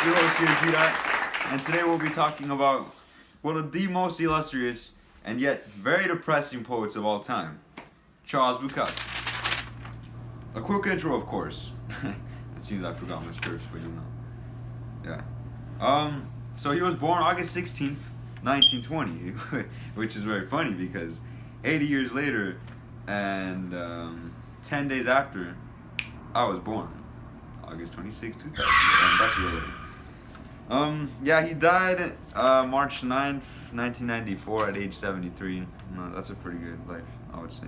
your host here, G.Dot, and today we'll be talking about one of the most illustrious and yet very depressing poets of all time, Charles Bukowski. A quick intro, of course. It seems I forgot my script, but you know. Yeah. So he was born August 16th, 1920, which is very funny because 80 years later and 10 days after I was born. August 26, 2000. That's really. Yeah, he died March 9th, 1994 at age 73. No, that's a pretty good life, I would say.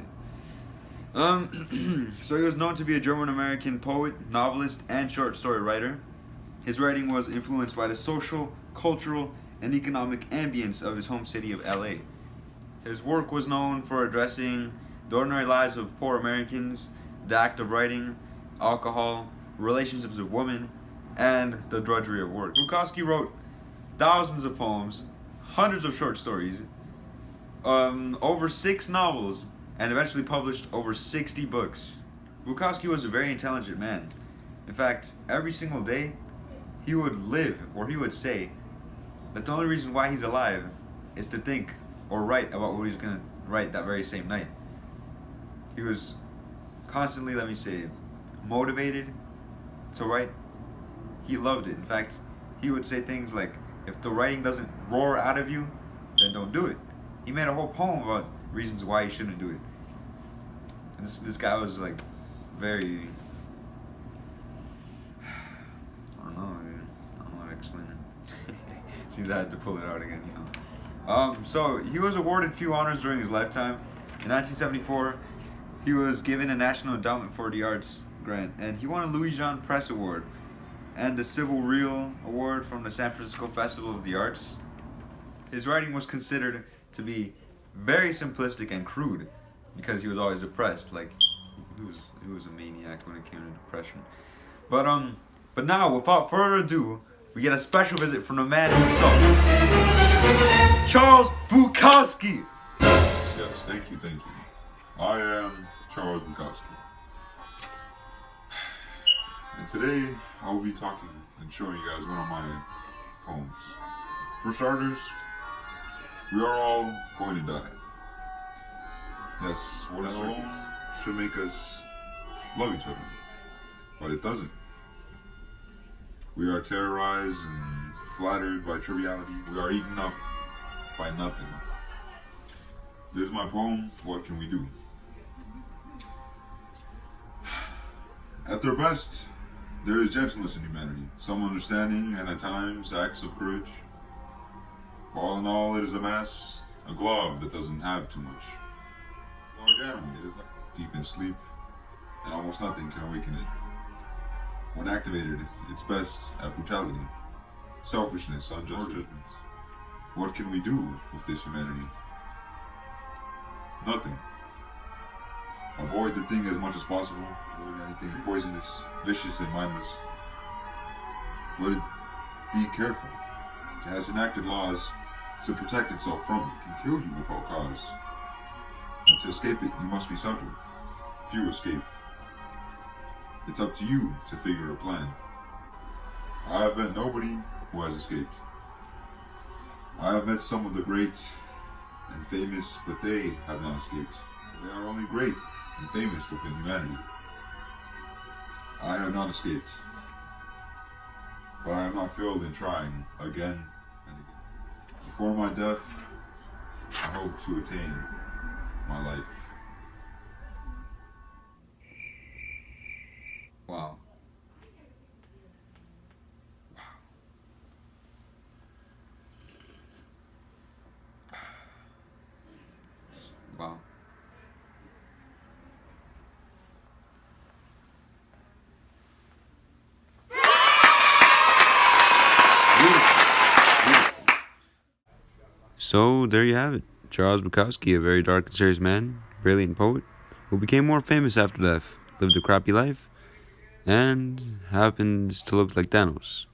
So he was known to be a German-American poet, novelist, and short story writer. His writing was influenced by the social, cultural, and economic ambience of his home city of LA. His work was known for addressing the ordinary lives of poor Americans, the act of writing, alcohol, relationships with women, and the drudgery of work. Bukowski wrote thousands of poems, hundreds of short stories, over 6 novels, and eventually published over 60 books. Bukowski was a very intelligent man. In fact, every single day, he would live, or he would say, that the only reason why he's alive is to think or write about what he's going to write that very same night. He was constantly, let me say, motivated to write. He loved it. In fact, he would say things like, if the writing doesn't roar out of you, then don't do it. He made a whole poem about reasons why you shouldn't do it. This guy was like very, I don't know how to explain it. Seems I had to pull it out again, you know. So he was awarded few honors during his lifetime. In 1974, he was given a National Endowment for the Arts grant, and he won a Louis Jean Press Award and the Civil Reel Award from the San Francisco Festival of the Arts. His writing was considered to be very simplistic and crude because he was always depressed. Like he was a maniac when it came to depression. But now, without further ado, we get a special visit from the man himself, Charles Bukowski. Yes, thank you. I am Charles Bukowski. And today, I will be talking and showing you guys one of my poems. For starters, we are all going to die. Yes, what alone should make us love each other, but it doesn't. We are terrorized and flattered by triviality. We are eaten up by nothing. This is my poem, What Can We Do? At their best, there is gentleness in humanity, some understanding, and at times acts of courage. But all in all, it is a mass, a glove that doesn't have too much. A large animal, it is like deep in sleep, and almost nothing can awaken it. When activated, it's best at brutality, selfishness, unjust judgments. What can we do with this humanity? Nothing. Avoid the thing as much as possible. Avoid anything poisonous, vicious, and mindless. But be careful. It has enacted laws to protect itself from it. It can kill you without cause. And to escape it, you must be subtle. Few escape. It's up to you to figure a plan. I have met nobody who has escaped. I have met some of the great and famous, but they have not escaped. They are only great and famous within humanity. I have not escaped, but I have not failed in trying again and again. Before my death, I hope to attain my life. Wow. Wow. So there you have it. Charles Bukowski, a very dark and serious man, brilliant poet, who became more famous after death, lived a crappy life, and happens to look like Thanos.